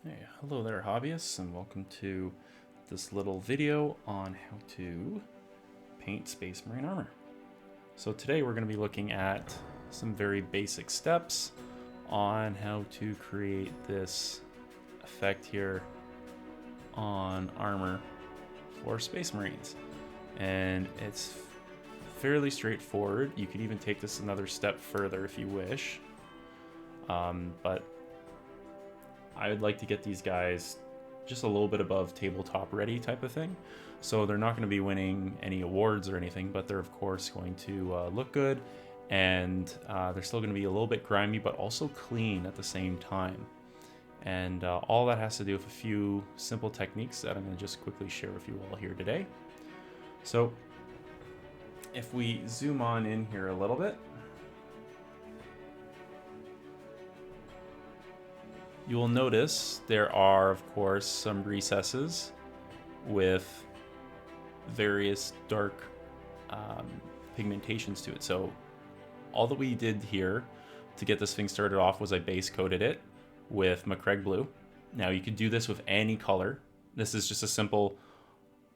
Hey, hello there hobbyists, and welcome to this little video on how to paint Space Marine armor. So today we're going to be looking at some very basic steps on how to create this effect here on armor for Space Marines. And it's fairly straightforward. You could even take this another step further if you wish. But I would like to get these guys just a little bit above tabletop ready type of thing. So they're not going to be winning any awards or anything, but they're of course going to look good, and they're still going to be a little bit grimy, but also clean at the same time. And all that has to do with a few simple techniques that I'm going to just quickly share with you all here today. So if we zoom on in here a little bit, you will notice there are, of course, some recesses with various dark pigmentations to it. So all that we did here to get this thing started off was I base coated it with Macragge blue. Now you could do this with any color. This is just a simple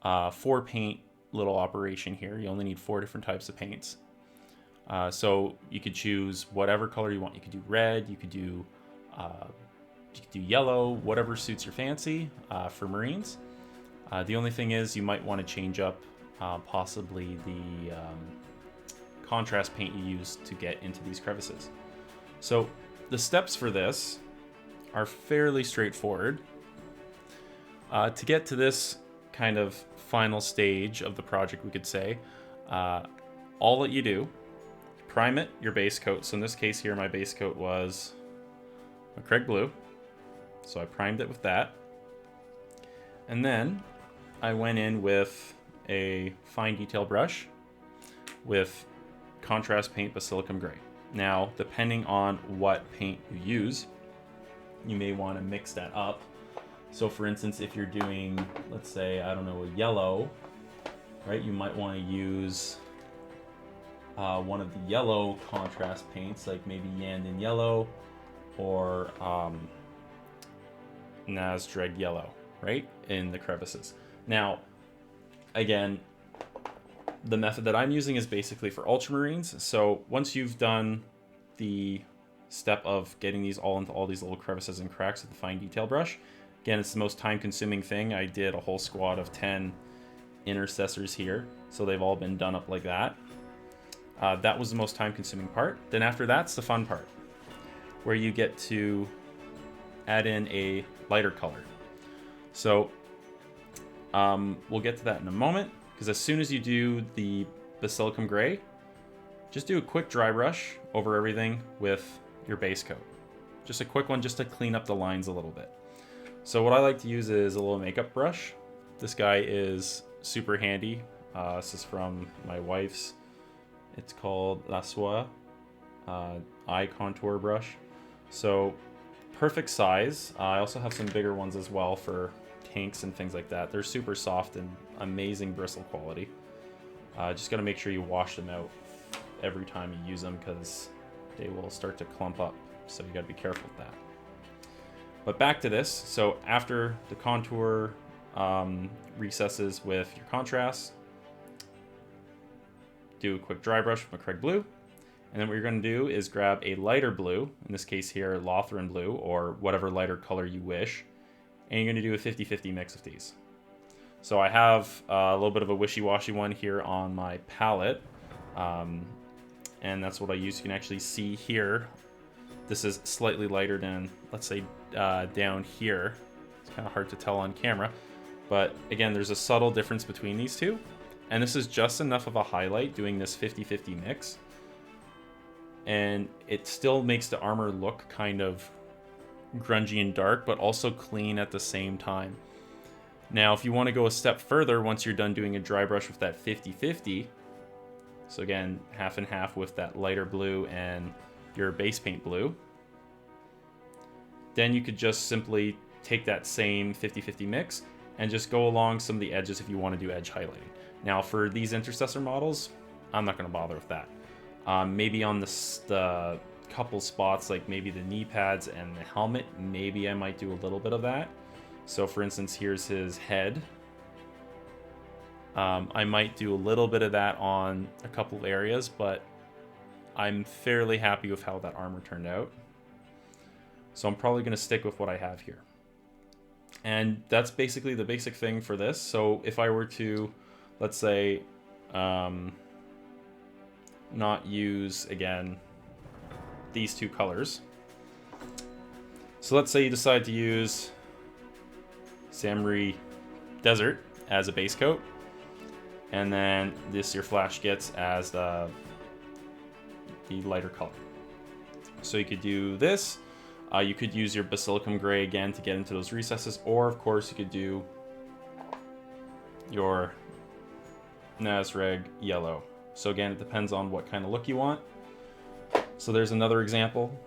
4-paint little operation here. You only need 4 different types of paints. So you could choose whatever color you want. You could do red, you could do yellow, whatever suits your fancy for Marines. The only thing is you might want to change up possibly the contrast paint you use to get into these crevices. So the steps for this are fairly straightforward. To get to this kind of final stage of the project, we could say, all that you do, prime it, your base coat. So in this case here, my base coat was Macragge blue. So I primed it with that. And then I went in with a fine detail brush with contrast paint basilicum gray. Now, depending on what paint you use, you may want to mix that up. So for instance, if you're doing, let's say, I don't know, a yellow, right? You might want to use one of the yellow contrast paints, like maybe Yandin yellow or Nazdreg yellow, right, in the crevices. Now, again, the method that I'm using is basically for ultramarines. So once you've done the step of getting these all into all these little crevices and cracks with the fine detail brush, again, it's the most time-consuming thing. I did a whole squad of 10 intercessors here, so they've all been done up like that. That was the most time-consuming part. Then after that's the fun part, where you get to add in a lighter color. So we'll get to that in a moment, because as soon as you do the basilicum gray, just do a quick dry brush over everything with your base coat. Just a quick one, just to clean up the lines a little bit. So what I like to use is a little makeup brush. This guy is super handy. This is from my wife's. It's called La Soie eye contour brush. So perfect size. I also have some bigger ones as well for tanks and things like that. They're super soft and amazing bristle quality. Just got to make sure you wash them out every time you use them, because they will start to clump up. So you got to be careful with that. But back to this. So after the contour recesses with your contrast, do a quick dry brush with Macragge blue. And then what you're going to do is grab a lighter blue, in this case here, Lothran blue, or whatever lighter color you wish. And you're going to do a 50-50 mix of these. So I have a little bit of a wishy-washy one here on my palette. And that's what I use. You can actually see here, this is slightly lighter than, let's say, down here. It's kind of hard to tell on camera. But again, there's a subtle difference between these two. And this is just enough of a highlight doing this 50-50 mix. And it still makes the armor look kind of grungy and dark, but also clean at the same time. Now, if you want to go a step further, once you're done doing a dry brush with that 50-50, so again, half and half with that lighter blue and your base paint blue, then you could just simply take that same 50-50 mix and just go along some of the edges if you want to do edge highlighting. Now, for these intercessor models, I'm not going to bother with that. Maybe on the couple spots, like maybe the knee pads and the helmet, maybe I might do a little bit of that. So for instance, here's his head. I might do a little bit of that on a couple of areas, but I'm fairly happy with how that armor turned out. So I'm probably going to stick with what I have here. And that's basically the basic thing for this. So if I were to, let's say, not use, again, these two colors. So let's say you decide to use Samurai Desert as a base coat. And then this your flash gets as the lighter color. So you could do this. You could use your Basilicum Gray again to get into those recesses. Or, of course, you could do your Nazreg Yellow. So again, it depends on what kind of look you want. So there's another example.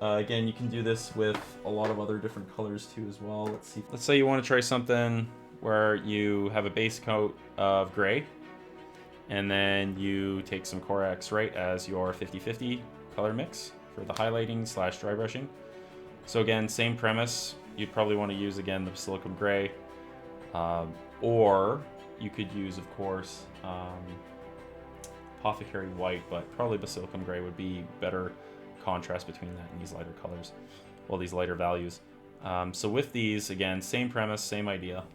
Again, you can do this with a lot of other different colors too as well. Let's see. Let's say you want to try something where you have a base coat of gray, and then you take some Corax Right as your 50-50 color mix for the highlighting / dry brushing. So again, same premise. You'd probably want to use, again, the Basilicum Gray, or you could use, of course, Apothecary White, but probably Basilicum Gray would be better contrast between that and these lighter colors, well, these lighter values. So with these, again, same premise, same idea.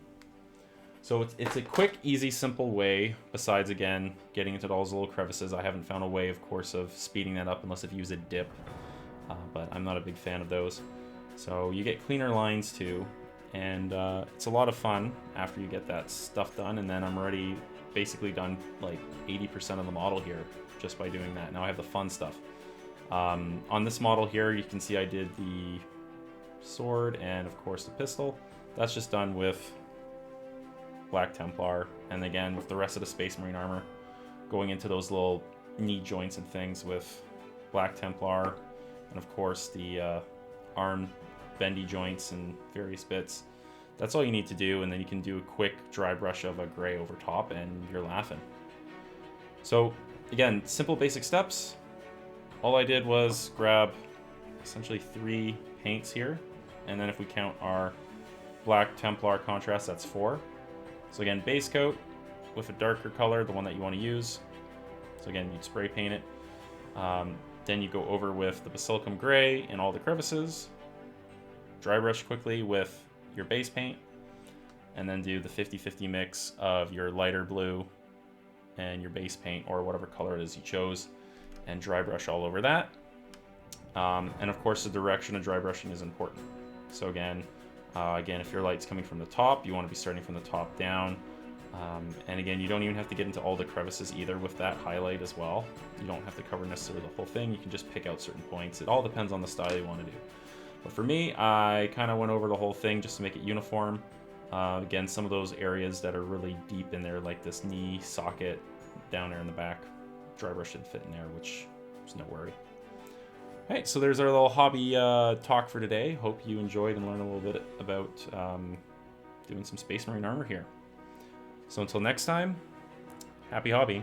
So it's a quick, easy, simple way, besides, again, getting into those little crevices. I haven't found a way, of course, of speeding that up unless if you use a dip, but I'm not a big fan of those. So you get cleaner lines too, and it's a lot of fun after you get that stuff done, and then I'm already basically done like 80% of the model here just by doing that. Now I have the fun stuff. On this model here, you can see I did the sword and, of course, the pistol. That's just done with Black Templar, and again with the rest of the Space Marine armor, going into those little knee joints and things with Black Templar, and of course the arm bendy joints and various bits. That's all you need to do, and then you can do a quick dry brush of a gray over top and you're laughing. So again, simple basic steps. All I did was grab essentially 3 paints here, and then if we count our Black Templar contrast, that's 4. So again, base coat with a darker color, the one that you want to use. So again, you'd spray paint it. Then you go over with the Basilicum Gray in all the crevices, dry brush quickly with your base paint, and then do the 50-50 mix of your lighter blue and your base paint, or whatever color it is you chose, and dry brush all over that. And of course, the direction of dry brushing is important. So again, if your light's coming from the top, you want to be starting from the top down. And again, you don't even have to get into all the crevices either with that highlight as well. You don't have to cover necessarily the whole thing. You can just pick out certain points. It all depends on the style you want to do. But for me, I kind of went over the whole thing just to make it uniform. Again, some of those areas that are really deep in there, like this knee socket down there in the back, dry brush should fit in there, which is no worry. All right, so there's our little hobby talk for today. Hope you enjoyed and learned a little bit about doing some Space Marine armor here. So until next time, happy hobbying.